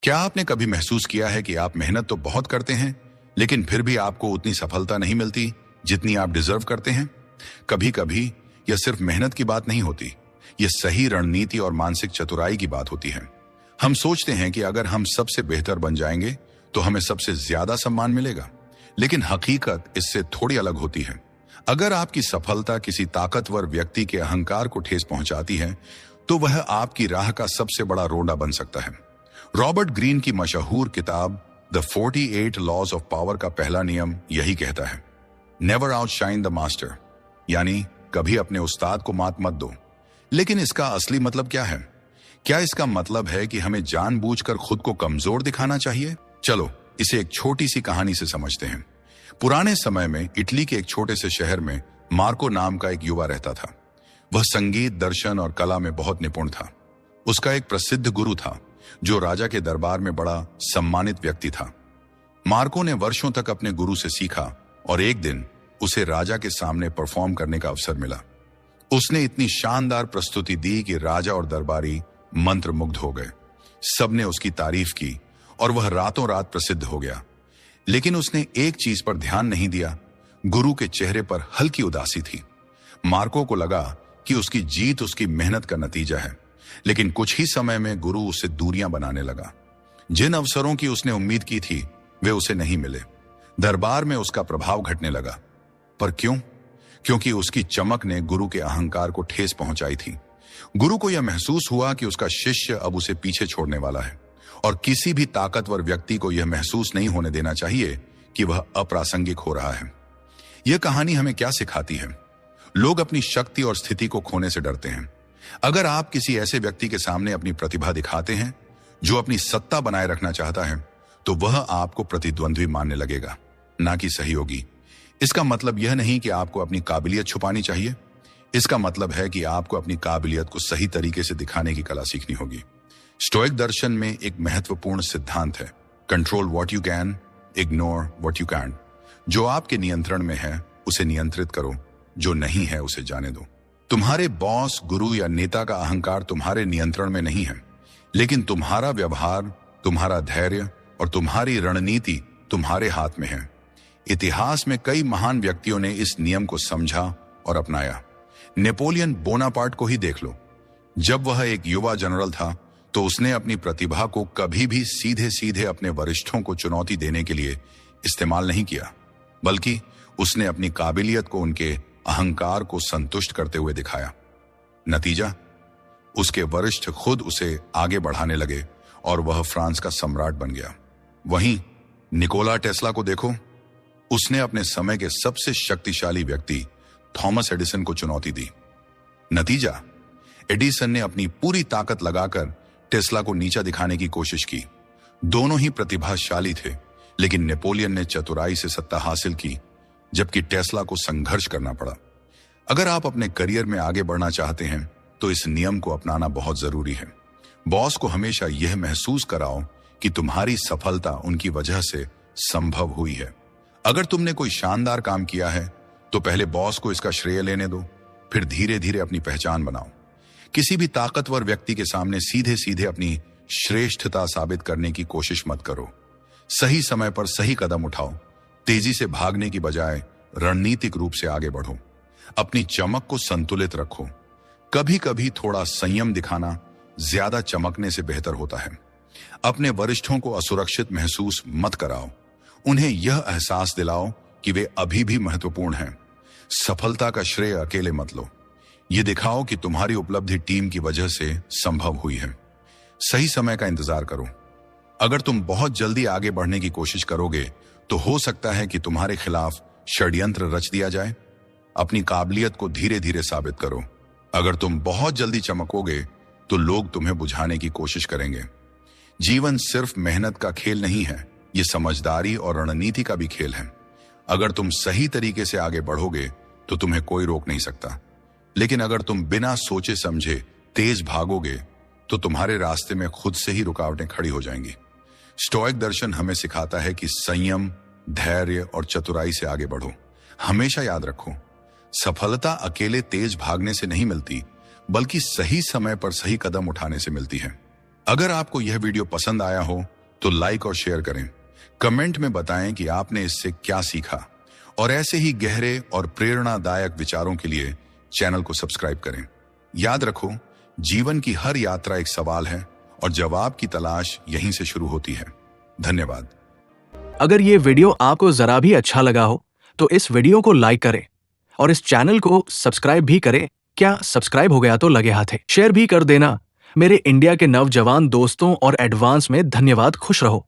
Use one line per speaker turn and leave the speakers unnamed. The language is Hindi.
क्या आपने कभी महसूस किया है कि आप मेहनत तो बहुत करते हैं, लेकिन फिर भी आपको उतनी सफलता नहीं मिलती जितनी आप डिजर्व करते हैं? कभी कभी यह सिर्फ मेहनत की बात नहीं होती, यह सही रणनीति और मानसिक चतुराई की बात होती है। हम सोचते हैं कि अगर हम सबसे बेहतर बन जाएंगे तो हमें सबसे ज्यादा सम्मान मिलेगा, लेकिन हकीकत इससे थोड़ी अलग होती है। अगर आपकी सफलता किसी ताकतवर व्यक्ति के अहंकार को ठेस पहुंचाती है, तो वह आपकी राह का सबसे बड़ा रोड़ा बन सकता है। रॉबर्ट ग्रीन की मशहूर किताब द 48 लॉज ऑफ पावर का पहला नियम यही कहता है, नेवर आउटशाइन द मास्टर, यानी कभी अपने उस्ताद को मात मत दो। लेकिन इसका असली मतलब क्या है? क्या इसका मतलब है कि हमें जानबूझकर खुद को कमजोर दिखाना चाहिए? चलो इसे एक छोटी सी कहानी से समझते हैं। पुराने समय में इटली के एक छोटे से शहर में मार्को नाम का एक युवा रहता था। वह संगीत, दर्शन और कला में बहुत निपुण था। उसका एक प्रसिद्ध गुरु था जो राजा के दरबार में बड़ा सम्मानित व्यक्ति था। मार्को ने वर्षों तक अपने गुरु से सीखा और एक दिन उसे राजा के सामने परफॉर्म करने का अवसर मिला। उसने इतनी शानदार प्रस्तुति दी कि राजा और दरबारी मंत्रमुग्ध हो गए। सबने उसकी तारीफ की और वह रातों रात प्रसिद्ध हो गया। लेकिन उसने एक चीज पर ध्यान नहीं दिया, गुरु के चेहरे पर हल्की उदासी थी। मार्को को लगा कि उसकी जीत उसकी मेहनत का नतीजा है, लेकिन कुछ ही समय में गुरु उससे दूरियां बनाने लगा। जिन अवसरों की उसने उम्मीद की थी वे उसे नहीं मिले। दरबार में उसका प्रभाव घटने लगा। पर क्यों? क्योंकि उसकी चमक ने गुरु के अहंकार को ठेस पहुंचाई थी। गुरु को यह महसूस हुआ कि उसका शिष्य अब उसे पीछे छोड़ने वाला है, और किसी भी ताकतवर व्यक्ति को यह महसूस नहीं होने देना चाहिए कि वह अप्रासंगिक हो रहा है। यह कहानी हमें क्या सिखाती है? लोग अपनी शक्ति और स्थिति को खोने से डरते हैं। अगर आप किसी ऐसे व्यक्ति के सामने अपनी प्रतिभा दिखाते हैं जो अपनी सत्ता बनाए रखना चाहता है, तो वह आपको प्रतिद्वंद्वी मानने लगेगा, ना कि सहयोगी। इसका मतलब यह नहीं कि आपको अपनी काबिलियत छुपानी चाहिए। इसका मतलब है कि आपको अपनी काबिलियत को सही तरीके से दिखाने की कला सीखनी होगी। स्टोइक दर्शन में एक महत्वपूर्ण सिद्धांत है, control what you can, ignore what you can't. जो आपके नियंत्रण में है उसे नियंत्रित करो, जो नहीं है उसे जाने दो। तुम्हारे बॉस, गुरु या नेता का अहंकार तुम्हारे नियंत्रण में नहीं है, लेकिन तुम्हारा व्यवहार, तुम्हारा धैर्य और तुम्हारी रणनीति तुम्हारे हाथ में है। इतिहास में कई महान व्यक्तियों ने इस नियम को समझा और अपनाया। नेपोलियन बोनापार्ट को ही देख लो। जब वह एक युवा जनरल था तो उसने अपनी प्रतिभा को कभी भी सीधे सीधे अपने वरिष्ठों को चुनौती देने के लिए इस्तेमाल नहीं किया, बल्कि उसने अपनी काबिलियत को उनके अहंकार को संतुष्ट करते हुए दिखाया। नतीजा, उसके वरिष्ठ खुद उसे आगे बढ़ाने लगे और वह फ्रांस का सम्राट बन गया। वहीं निकोला टेस्ला को देखो, उसने अपने समय के सबसे शक्तिशाली व्यक्ति थॉमस एडिसन को चुनौती दी। नतीजा, एडिसन ने अपनी पूरी ताकत लगाकर टेस्ला को नीचा दिखाने की कोशिश की। दोनों ही प्रतिभाशाली थे, लेकिन नेपोलियन ने चतुराई से सत्ता हासिल की, जबकि टेस्ला को संघर्ष करना पड़ा। अगर आप अपने करियर में आगे बढ़ना चाहते हैं तो इस नियम को अपनाना बहुत जरूरी है। बॉस को हमेशा यह महसूस कराओ कि तुम्हारी सफलता उनकी वजह से संभव हुई है। अगर तुमने कोई शानदार काम किया है तो पहले बॉस को इसका श्रेय लेने दो, फिर धीरे धीरे अपनी पहचान बनाओ। किसी भी ताकतवर व्यक्ति के सामने सीधे सीधे अपनी श्रेष्ठता साबित करने की कोशिश मत करो। सही समय पर सही कदम उठाओ। तेजी से भागने की बजाय रणनीतिक रूप से आगे बढ़ो। अपनी चमक को संतुलित रखो। कभी कभी थोड़ा संयम दिखाना ज्यादा चमकने से बेहतर होता है। अपने वरिष्ठों को असुरक्षित महसूस मत कराओ। उन्हें यह एहसास दिलाओ कि वे अभी भी महत्वपूर्ण हैं। सफलता का श्रेय अकेले मत लो। ये दिखाओ कि तुम्हारी उपलब्धि टीम की वजह से संभव हुई है। सही समय का इंतजार करो। अगर तुम बहुत जल्दी आगे बढ़ने की कोशिश करोगे तो हो सकता है कि तुम्हारे खिलाफ षड्यंत्र रच दिया जाए। अपनी काबिलियत को धीरे धीरे साबित करो। अगर तुम बहुत जल्दी चमकोगे तो लोग तुम्हें बुझाने की कोशिश करेंगे। जीवन सिर्फ मेहनत का खेल नहीं है, ये समझदारी और रणनीति का भी खेल है। अगर तुम सही तरीके से आगे बढ़ोगे तो तुम्हें कोई रोक नहीं सकता, लेकिन अगर तुम बिना सोचे समझे तेज भागोगे तो तुम्हारे रास्ते में खुद से ही रुकावटें खड़ी हो जाएंगी। स्टोइक दर्शन हमें सिखाता है कि संयम, धैर्य और चतुराई से आगे बढ़ो। हमेशा याद रखो, सफलता अकेले तेज भागने से नहीं मिलती, बल्कि सही समय पर सही कदम उठाने से मिलती है। अगर आपको यह वीडियो पसंद आया हो तो लाइक और शेयर करें। कमेंट में बताएं कि आपने इससे क्या सीखा और ऐसे ही गहरे और प्रेरणादायक विचारों के लिए चैनल को सब्सक्राइब करें। याद रखो, जीवन की हर यात्रा एक सवाल है और जवाब की तलाश यहीं से शुरू होती है। धन्यवाद।
अगर ये वीडियो आपको जरा भी अच्छा लगा हो तो इस वीडियो को लाइक करें और इस चैनल को सब्सक्राइब भी करें। क्या सब्सक्राइब हो गया तो लगे हाथ है, शेयर भी कर देना। मेरे इंडिया के नौजवान दोस्तों और एडवांस में धन्यवाद। खुश रहो।